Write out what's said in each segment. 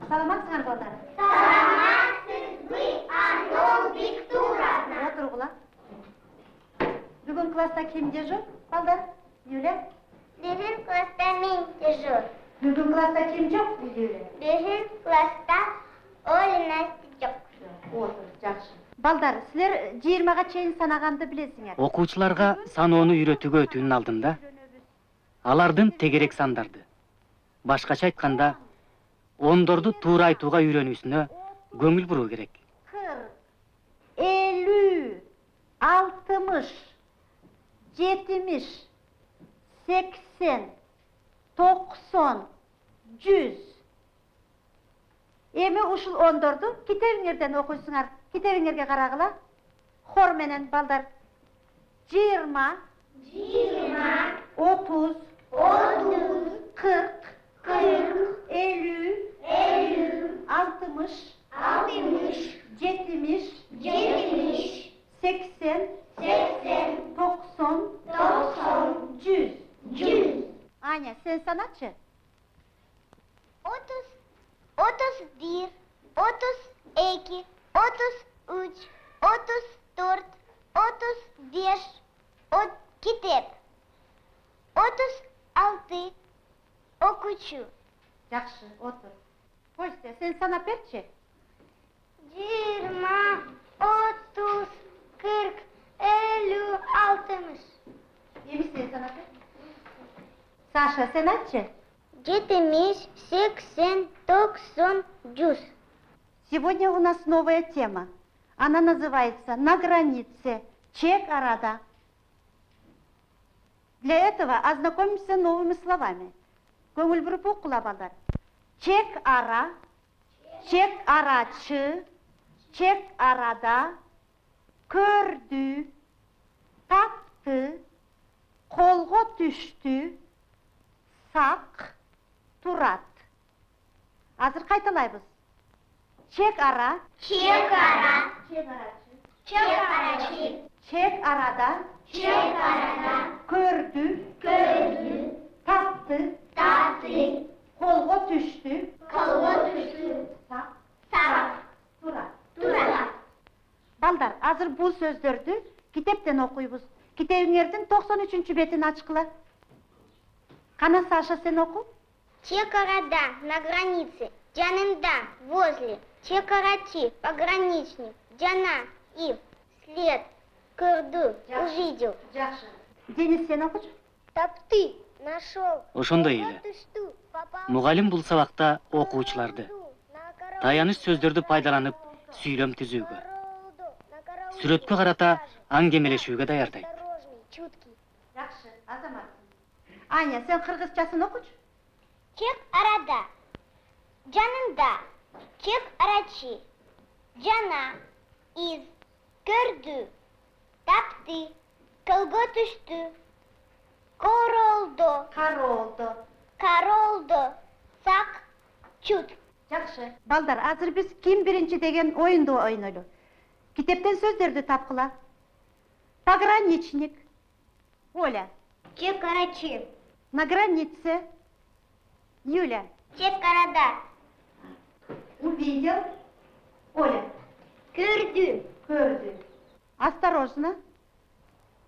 Саламатсыңар балдар? Саламатсыз вы, Анол Викторовна. Отырғыла. Бүгін класста кім дежур, балдар? Юля? Бүгін класста мен дежур. Бүгін класста кім жоқ, Юля? Бүгін класста Оля Настя жоқ. Отыр, жақсы. Балдар, сілер 20-ға чейін санағанды білесіңер. Окуучуларга саноону үйрөтүүгө өтүүнүн алдында алардын тегерек сандарды, башкача айтканда ондорду туура айтууга үйрөнүүсүнө көңүл буруу керек. 40, 50, 60, 70, 80, 90, 100. Эми ушул ондорду китебиңерден окуйсуңар. Китебиңерге карагыла. Хор менен балдар. 20, 30, 40, 50, 60, 70, 80, 90, 100. Аня, sen sanatçı. 31, 32, 33, 34, 35, kitap. 36, okucu. Жақсы, отыр. Костя, sen sana берші. 20, 30, 40, 50, 60. Еміс sen sana бер. Саша, sen айтшы. 70, 80, 90, 100. Сегодня у нас новая тема. Она называется «На границе. Чек арада». Для этого ознакомимся с новыми словами. Көңіл бұрып оқыла балдар. Чек ара, чек арачы, чек арада, көрді, тапты, қолға түшті, сақ, турат. Азыр қайталайбыз. Чек ара, Чек ара, чек арачы, чек арачы, чек арада, чек арада, көрді, көрді, тапты, татты, қолға түшті, қолға түсті, сақ, сақ, турат. тура. Балдар, азыр бұл сөздерді китептен оқуйбыз. Китебиңердин 93-чү бетин ачкыла. Қана, Саша, сен оқу. Чек арада, на границе, жанында, возле, чек арачы, пограничник, жана, и, след, көрді, увидел. Жақсы. Денис, сен оқучу. Тапты, нашел. Ошондой эле. Мугалим бул сабакта окуучуларды таяныч сөздөрдү пайдаланып сүйлөм түзүүгө, сүрөткө карата аңгемелешүүгө даярдайт. Жақсы, азамат. Аня, сен кыргызчасын оқучу. Чек арада, жанында, чек арачы, жана, из, көрді, тапты, колго түштү, королду, каролду, сак, чут. Жақсы. Балдар, азыр биз ким биринчи деген оюнду ойнойлу. Китептен сөздөрдү тапкыла. Пограничник. Оля. Чек арачы, На границе. Юля. чек арада, Увидел. Оля. көрді, Көрдү. Осторожно.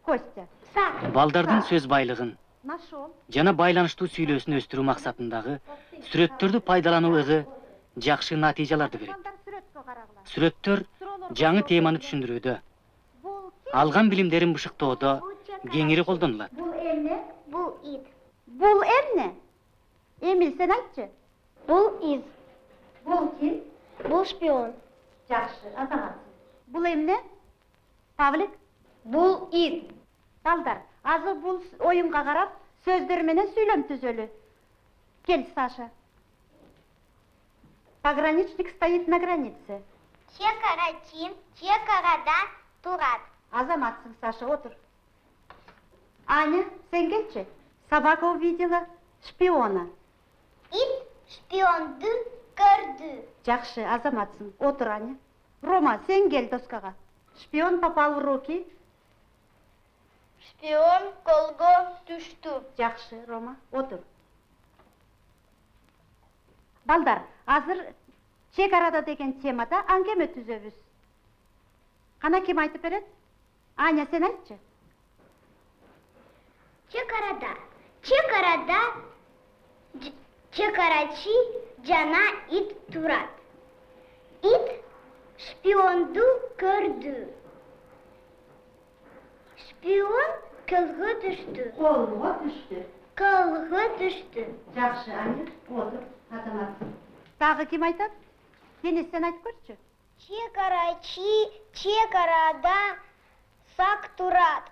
Костя. сак, Балдардын сөз байлыгын Нашел. жана байланыштуу сүйлөөсүн өстүрүү максатындагы сүрөттөрдү пайдалануу ыгы жакшы натыйжаларды берет. Балдар сүрөткө карагыла. Сүрөттөр жаңы теманы түшүндүрүүдө, алган билимдерин бышыктоодо кеңири колдонулат. Бул эмне? бул ит, Бул эмне? Эмил, сен айтчы. бул из, Бул ким? бул шпион, Жақсы, азамат. Бул эмне? Павлик? бул ит, Балдар, азыр бул оюнга карап, сөздөр менен сүйлөм түзөлү. Кел, Саша. Пограничник стоит на границе. чек арачы, чек арада, турат. Азаматсың, Саша, отур. Аня, сен келчи. Собака увидела шпиона. Ит шпионду көрдү. Жақшы, азаматсың. Отыр, Аня. Рома, сен кел доскаға. Шпион попал в руки. Шпион колго түштү. Жақшы, Рома, отыр. Балдар, азыр чек арада деген темада аңгеме түзөбүз. Қана кем айтып берет? Аня, сен айтчы. Чекарада чекарачы жана ит турат. Ит шпионду көрдү. Шпион колго түштү. Колго түштү. Жақшы, Аня, отыр, азаматсың. Тағы кем айтат? Денис, сен айтып көрші. Чекарачы чекарада сак турат.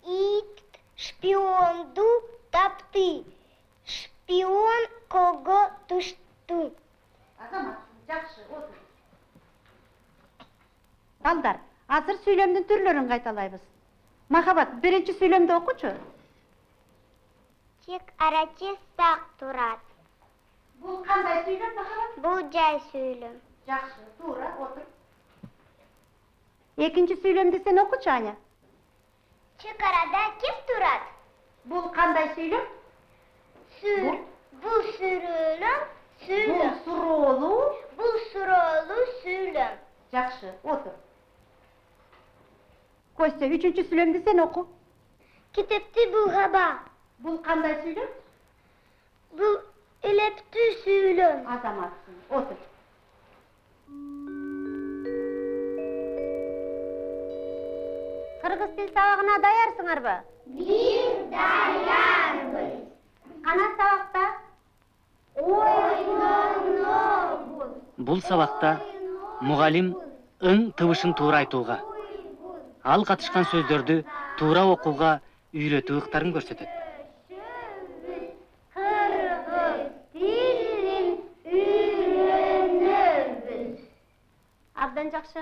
Ит шпионду тапты. Шпион колго түштү. Азаматсың, жақшы, отыр. Балдар, азыр сүйлемдің түрлерін қайталайбыз. Махаббат, бірінші сүйлемді оқучу. Чекарачы сак турат. Бұл қандай сүйлем, Махаббат? Бул жай сүйлөм. Жақшы, тура, отыр. Екінші сүйлемді сен оқучу, Аня. Чекарада ким турат? Бұл қандай сүйлем? Бул сүрөлөм, Бұл сүйлөм. суролу. Бул суролу сүйлөм. Жақшы, отыр. Костя, үшінші сүйлемді сен оқу. Китепти булгаба. Бұл қандай сүйлем? Бул илептүү сүйлөм. Азаматсың, отыр. Қырғыз тіл сабағына даярсыңар ба? Биз даярбыз. Қана сабақта? Ойнонобуз. Бул сабакта мугалим ың тыбышын туура айтууга, ал катышкан сөздөрдү туура окууга үйрөтүү ыктарын көрсөтөт. Кыргыз тилин үйрөнөбүз. Абдан жақшы.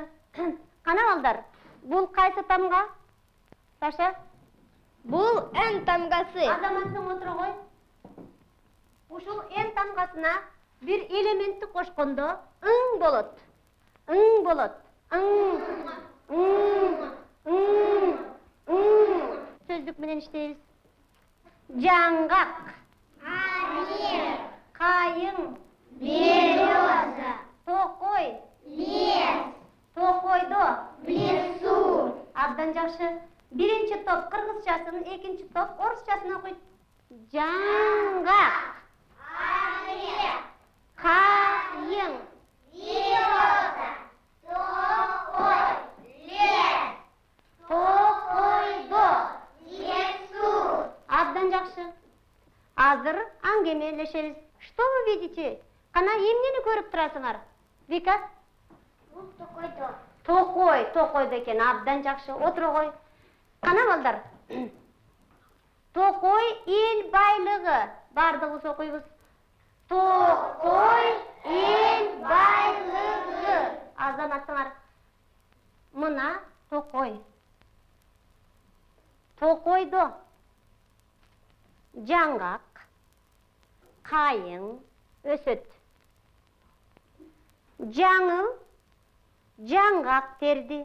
Қана балдар, бұл қайсы тамға? Саша? Бул эн тамгасы. Азаматтың отыры ғой. Ушул эн тамғасына бір элементті қошқондо ың болот. Ың болот. Ың. Сөздік менен іштейбіз. Жаңғақ. Арьер. Қайың. Береза. Тоқой. Лес. Тоқойдо. Лесу. Абдан жақшы. Бірінші топ қырғызшасын, екінші топ орысшасын оқиды. Жаңғақ. Арьер. Қайың. Береза. Тоқой. Лес. Тоқойдо. Лесу. Абдан жақшы. Азыр аңгемелешебиз. Что вы видите? Қана емнені көріп тұрасыңар? Вика? Бул токойдо. Тоқойды екен. Абдан жақшы. Отыр ғой. Қана балдар. Тоқой ел байлығы. Бардығыз оқойбыз. Тоқой ел байлығы. Азаматтыңар. Мына тоқой. Тоқойдо. Жаңғақ. Қайың. Өсөт. Жаңыл. Жаңғақ терді.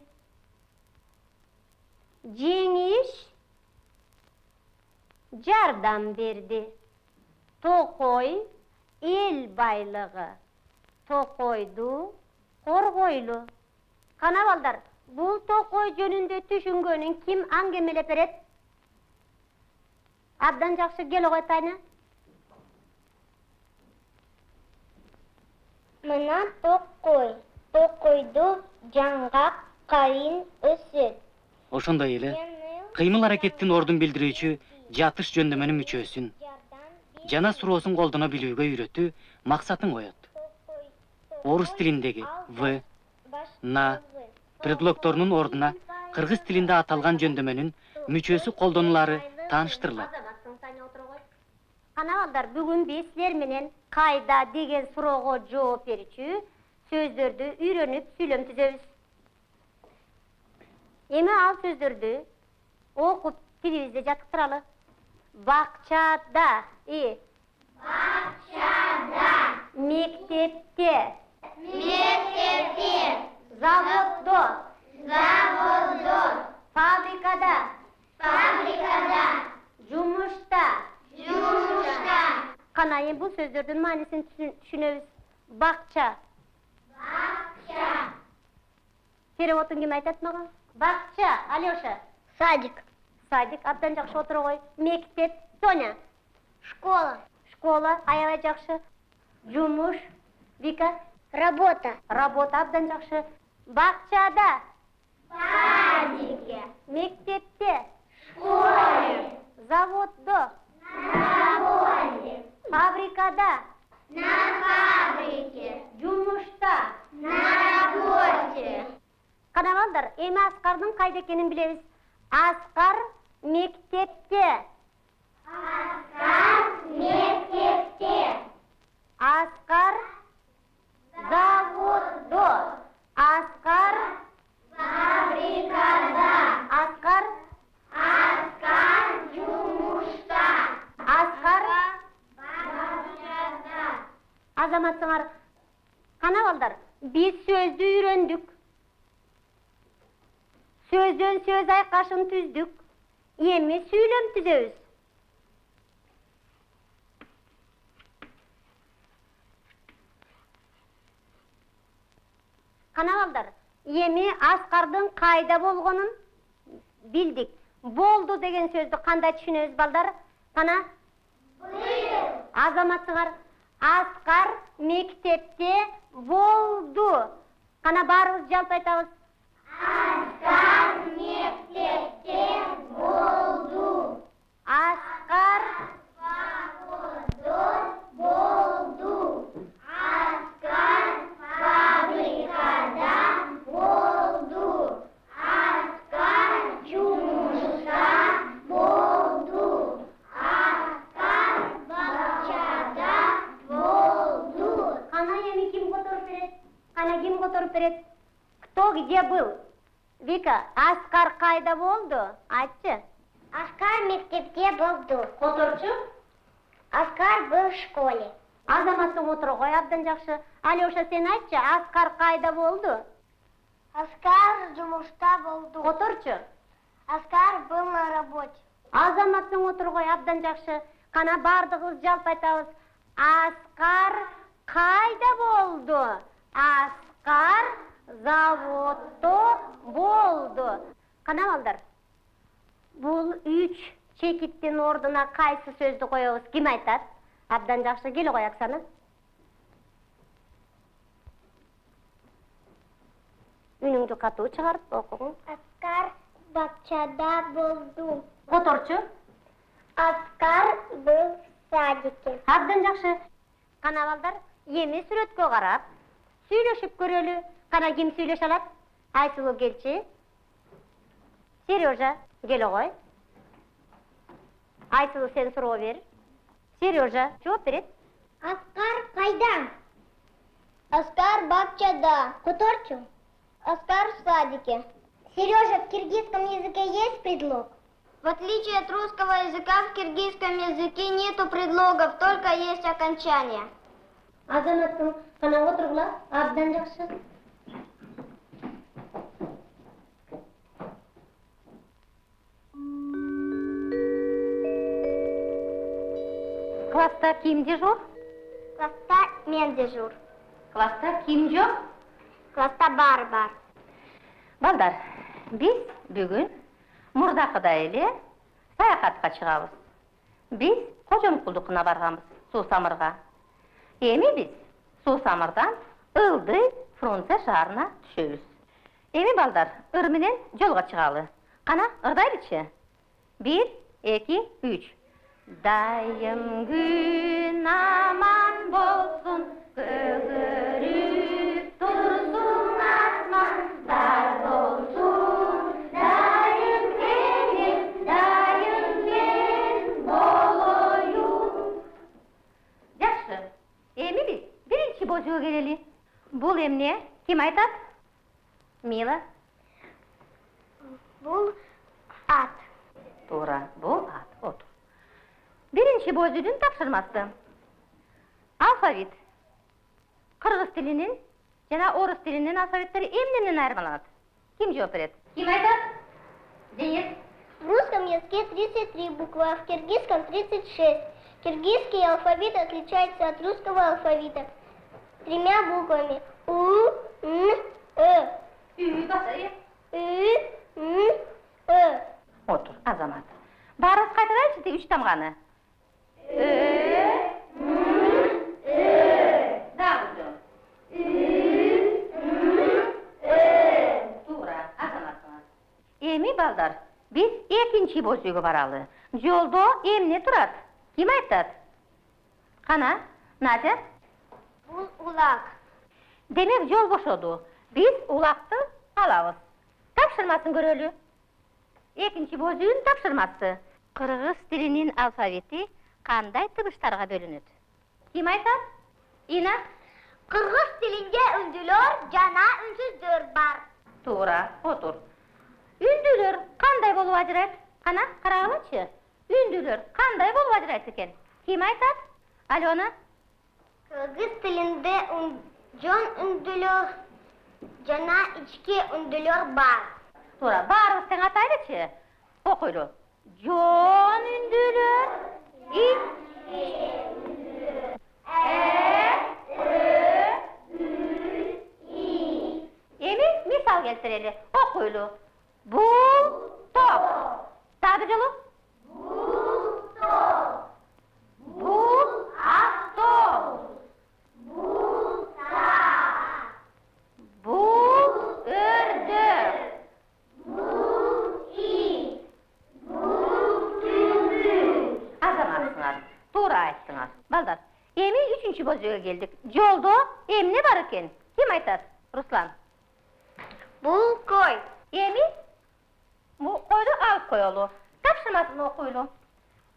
Жеңіш. Жардам берді. Тоқой ел байлығы. Тоқойду қорғойлу. Қана балдар, бұл тоқой жөнінде түшінгөнін ким аңгемелеп берет? Абдан жақсы, кел ғой Таня. Мына токой. Токойду жаңғақ қайын өсөт. Ошондой эле кыймыл аракеттин ордун билдирүүчү жатыш жөндөмөнүн мүчөсүн жана суроосун колдоно билүүгө үйрөтүү максатын коет. Орус тилиндеги в, на предлогторунун ордуна кыргыз тилинде аталган жөндөмөнүн мүчөсү колдонулары тааныштырылат. Қана балдар, бүгүн биз силер менен кайда деген суроого жооп берүүчү сөздөрдү үйрөнүп сүйлөм түзөбүз. Эми ал сөздөрдү окуп тилибизде жаттыктыралы. Бақчада. Бақчада. Мектепте. Мектепте. Заводда. Заводда. Fabrikada. Fabrikada. Жұмышта. Жұмышta. Қана енді бұл сөздердің мәнісін түсінеміз. Бақча. Бақча. Переводын кім айтады маған? Бақча, Алеша. Садик. Садик, абдан жақсы отыр ғой. Мектеп, Соня. Школа. Школа, аябай жақсы. Жұмыш, Вика. Работа. Работа, абдан жақсы. Бақчада. Садике. Мектепте. Школе. Заводда. На заводе. Фабрикада. На фабрике. Жұмышта. На работе. Қанағандар, еме Асқардың қайда екенін білеміз. Асқар мектепте. Асқар мектепте. Асқар заводда. Асқар Фабрикада. Асқар Асқар жұмышта. Асқар Бақшада. азаматсыңар. Қанағандар, біз сөзді үйрендік. Сөзден сөз айқашын түздік. Еме сөйлем түзеуіз. Қанағалдар, еме Асқардың қайда болғанын білдік. Болды деген сөзді қандай түсінеміз балдар? Қана? Азаматсыңар, Асқар мектепте болды. Қана барыңыз жалпы айтамыз. Асқар мектепте болды. Асқар Заводда болды. Асқар фабрикада болды. Асқар жұмышта болды. Асқар бақшада болды. Қана еме кім көтеріп береді? Қана кім көтеріп береді? Кто где был? Вика, Асқар қайда болды? Айтшы. Асқар мектепте болды. Көтерші? Асқар был в школе. Азаматтың отыр ғой, абдан жақсы. Алеша, сен айтшы, Асқар қайда болды? Асқар жұмышта болды. Көтерші? Асқар был на работе. Азаматтың отыр ғой, абдан жақсы. Қана бардығыз жалпы айтамыз. Асқар қайда болды? Асқар заводта болды. Қана балдар? Бұл үш чекиттен ордына қайсы сөзді қояуыз? Кім айтады? Абдан жақсы, келі қояқ саны. Үніңді қату шығарып оқығын. Асқар бақшада болды. Отыршы. Асқар был в садике. Абдан жақсы. Қана балдар, еме суретке қарап, сөйлешіп көрелі. Қана кім сөйлеш алады? Айсылу келші. Сережа, келі ғой. Айсылу сен сұрау бер. Сережа, жауап береді. Асқар қайда? Асқар бақшада. Которчу? Асқар в садике. Сережа, в киргизском языке есть предлог? В отличие от русского языка, в киргизском языке нету предлогов, только есть окончания. Азаматтың қана отырғыла, абдан жақсы. Класста кім дежур? Класста мен дежур. Класста кім жоқ? Класста бар. Балдар, біз бүгін мұрдақыдай еле саяхатқа шығабыз. Біз Қожомкулдықына барғамыз, Сусамырға. Эми біз Сусамырдан Ылды Фрунзе шаарына түшөбүз. Эми балдар, ыр менен жолго чыгалы. Кана, ырдайлычы? 1, 2, 3. Дайым күн аман болсун, көгөрүп турсун асман, дар болсун, дайым кен болоюн. Жакшы, эми биз биринчи божого келели. Бул эмне? Ким айтат? Мила? Бул ат. Туура, бул ат. Отур. Birinci bozudun tapşırması. Alfabet. Kırgız tilinin jana orus tilinin alfabetleri emnenden ayrılanat. Kim cevap berет? Kim aytat? Deniz. В русском языке 33 буквы, а в киргизском 36. Киргизский алфавит отличается от русского алфавита тремя буквами У, Н, Ö. Ü basayı. Ü, N, Ö. Otur, azamat. Barız qaytadan içti 3 tamğanı. Dağıdım. Tuğra, azamatına. Emi baldar, biz ikinci bozuğu baralı. Jolda emne turat. Kim aytat? Qana, Nadya? Бул улак. Demek jol boş oldu. Biz ulaqtı alabız. Tapşırmasın görölü. İkinci bozuğun tapşırması. Kırgız tilinin alfabeti qanday tıbıştarga bölünüdü? Kim aytat? İna? Kırgız tilinde ündülör, jana ünsüzdür bar. Tuğra, otur. Ündülür qanday bolup ajrayt? Qana, qaragılaçı. Ündülür qanday bolup ajrayt eken? Kim aytat? Alona? Kırgız tilinde jon ündülör, jana içki ündülör bar. Tuğra, barız sen ataylıçı. Okuylu. Jon ündülür, Emi misal keltireli. Okuylu. Bul, top. Sabıcılı? Bul, astol. Bul, ördük. Azamatsınlar. Doğru aytsınlar. Baldar, emi üçüncü bozuğa geldik. Jolda emne bar eken? Kim aytat? Ruslan. Bul koy. Emi bu koydu alıp koyulu. Tapşırmasını okuyulu.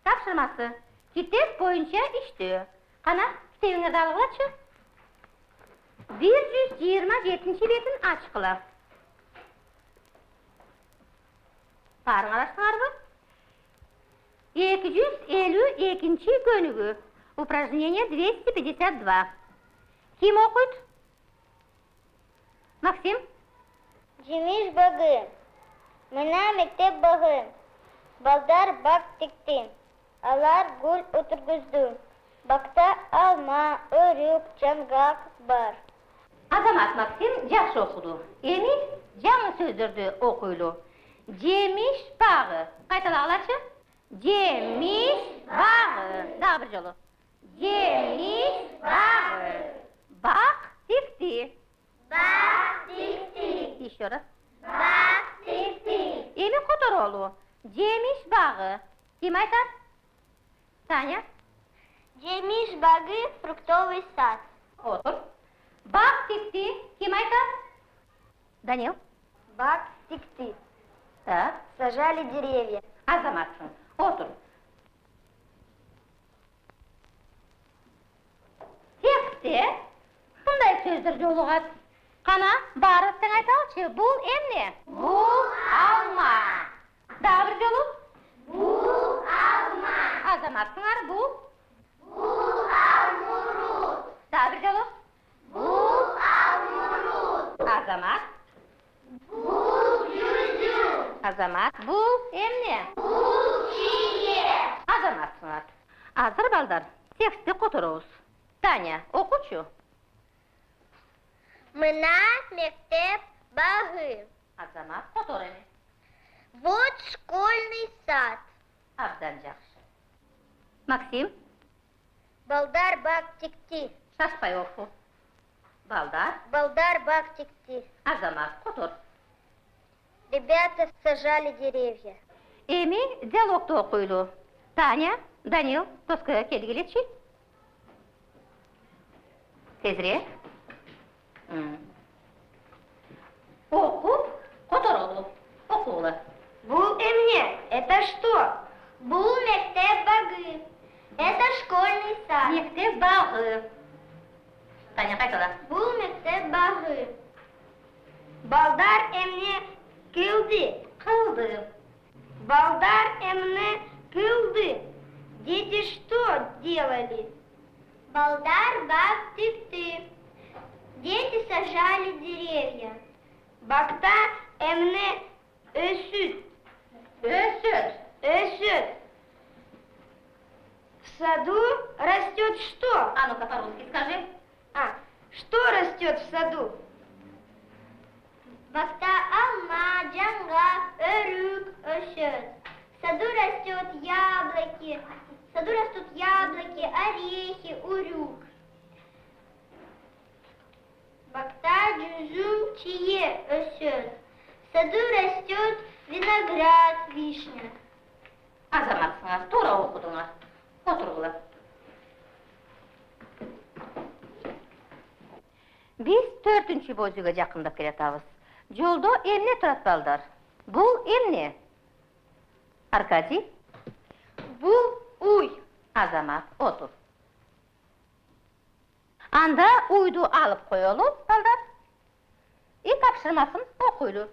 Tapşırması. Kitap boyunca işti. Qana, kitabыңızды alıgılaçı. 127 betin açıqla. Barın araştırlar mı? 252 könügü. Упражнение 252. Kim okuydu? Максим? Жемиш bagı. Mına mektep bagı. Balдар bak dikti. Alar gül oturguzdu. Bakta alma, örük, cangak bar. Azamat Maksim жақсы okudu. Emi жаңы sözdürdü okuylu. Jemiş bağı. Qaytalagılaçı. Jemiş bağı. Daha bir jolu. Jemiş bağı. Bak dikti. Bak dikti. Еще раз. Bak dikti. Emi Kotoroğlu. Jemiş bağı. Kim aytar? Таня? Жемиш bagı, фруктовый сад. Otur. Bak dikti. Kim aytar? Данил? Бак дикти. Так. Сажали деревья. Azamatsın. Otur. Tekste bunday sözdür jolugat. Qana, barı sen aytalıçı. Bul emne? Bul alma. Daha bir jolu? Бул алма. Azamatsınlar bul. Бул алмурут. Daha bir jolu? Бул алмурут. Azamat. Бул жүзү. Azamat. Bul emne? Бул чие. Azamatsınlar. Azır baldar. Teksti kotoruz. Таня, okuçu. Мына мектеп bagı. Azamat kotor emi. Вот школьный сад. Abdan жақсы. Максим, Балдар бак тикти. шашпай oku. Baldar, Балдар бак тикти. Azamat kotor. Ребята сажали деревья. Emi диалogda okuylu. Таня, Данил, doskaya kelgiletçi. Tezrek. Okup, kotorolu. Okula. Бул эмне? Это что? Бул мектеп багы. Это школьный сад. Мектеп bağı. Таня, qaytala. Бул мектеп багы. Балдар эмне кылды. Qıldı. Балдар эмне кылды. Дети что? тыкали. Балдар бак тыкты. Дети сажали деревья. Бакта эмне өсүт. Өсөт. В саду растет что? А ну-ка по-русски скажи. Что растет в саду? Бакта алма, жаңгак, өрүк өсөт. В саду растут яблоки, орехи, урюк. Бакта жүзүм, чие өсөт. В саду растет виноград, вишня. Азаматсыңар, тура окудуңар. Отургула. Биз 4-чү бозуга жакындап келатабыз. Жолдо эмне турат балдар? Бул эмне? Аркадий? Бул уй. Азамат, отур. Анда уйду алып коелу, балдар. И тапшырмасын окуйлу.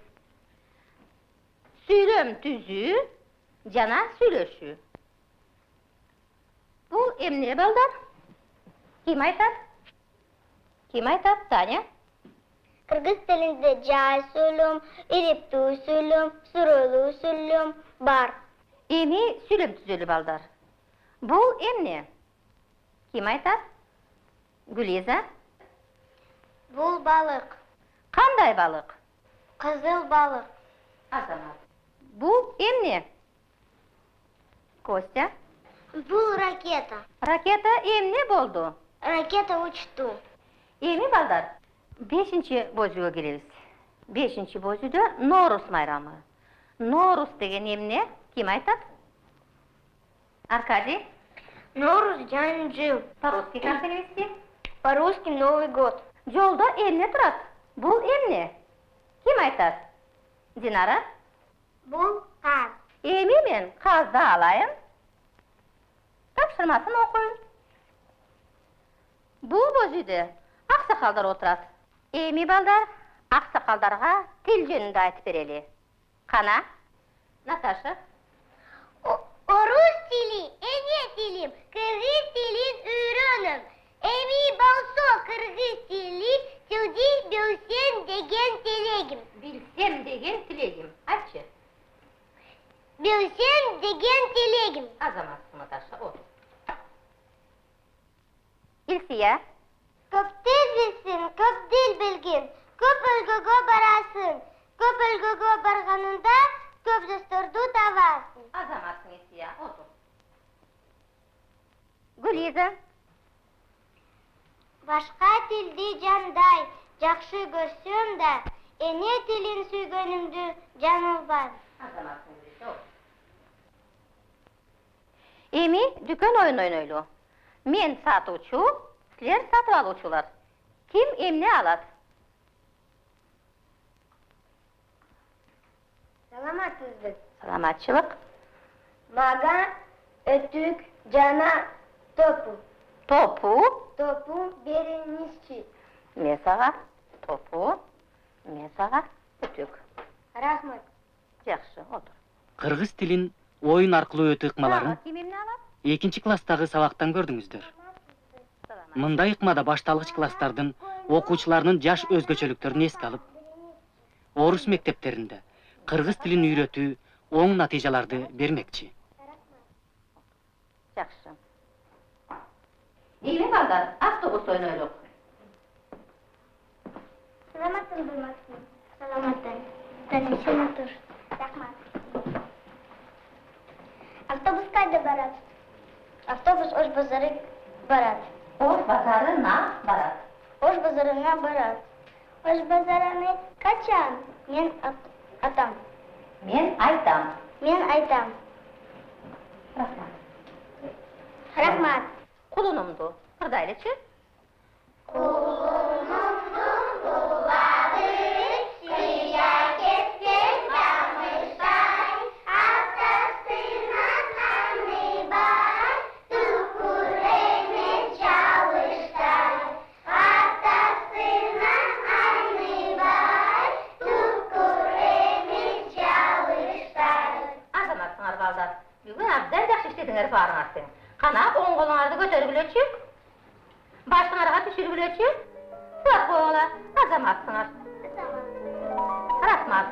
Сүйлөм түзүү жана сүйлөшүү. Бул эмне, балдар? Ким айтат? Таня? Кыргыз тилинде жай сүйлөм, ириптүү сүйлөм, сүрөлүү сүйлөм бар. Эми сүйлөм түзөлү, балдар. Бул эмне? Ким айтат? Гүлиза? Бул балык, Кандай балык? кызыл балык. Азамат. Бул эмне? Костя? Бул ракета. Ракета эмне болду? Ракета учту. Эми, балдар, 5-чи бозуга келебиз. 5-чи бозууда Ноорус майрамы. Ноорус деген эмне? Ким айтат? Аркадий? Норус жаңы жыл. По-русски как перевести? По-русски Новый год. Жолдо эмне турат? Бул эмне? Ким айтат? Динара? Бул каз. Эми мен казды алайын. Тапшырмасын окуйм. Бул бозуйда аксакалдар отурат. Эми, балдар, аксакалдарга тил жөнүндө айтып берели. Кана? Наташа? Орус тили, эне тилим, кыргыз тилин үйрөнөм. Эми болсо кыргыз тили, силди билсем деген тилегим. Билсем деген тилегим. Айтчы. Билсем деген тилегим. Азаматсың, Наташа, от. Илсия? Көп тил билсин, көп дил билгин. Көп өлкөгө барасың. Көп өлкөгө барганында көп досторду табасың. Азаматсың, Илсия, отур. Гүлиза? Башка тилди жандай жакшы көрсөм да, эне тилин сүйгөнүмдү жаңылбан. Азаматсың, Гүлиза, отур. Эми дүкөн оюн ойнойлу. Мен сатуучу, силер сатып алуучулар. Ким эмне алат? Саламатсызбы. Саламатчылык. Мага өтүк жана топу. Топу. Топу бериңизчи. Мен сага топу, мен сага үтүк. Рахмат. Жакшы, отур. Кыргыз тилин оюн аркылуу өтүү ыкмаларын Ким эмне алат? 2-чи класстагы сабактан көрдүңүздөр. Мындай ыкмада башталгыч класстардын окуучуларынын жаш өзгөчөлүктөрүн эске алып, орус мектептеринде кыргыз тилин үйрөтүү оң натыйжаларды бермекчи. Жакшы. Эми, балдар, автобус ойнойлук. Саламатсызбы, Максим? Саламатым. Таня, сен отур. Рахмат. Автобус кайда барат? Автобус Ош базары барат. Ош базарына барат. Ош базарына барат. Ош базарына качан? Мен атам. Мен айтам. Мен айтам. Рахмат. Рахмат. Кулунумду кырдайлычы? Азаматсыңар, балдар. Бүгүн абдан жакшы иштедиңер баарыңар тең. Kana oң kolunardı götörgüleçik. Başыңarga düşürgüleçik. Bak oğla, azamatsınlar. Rasmat.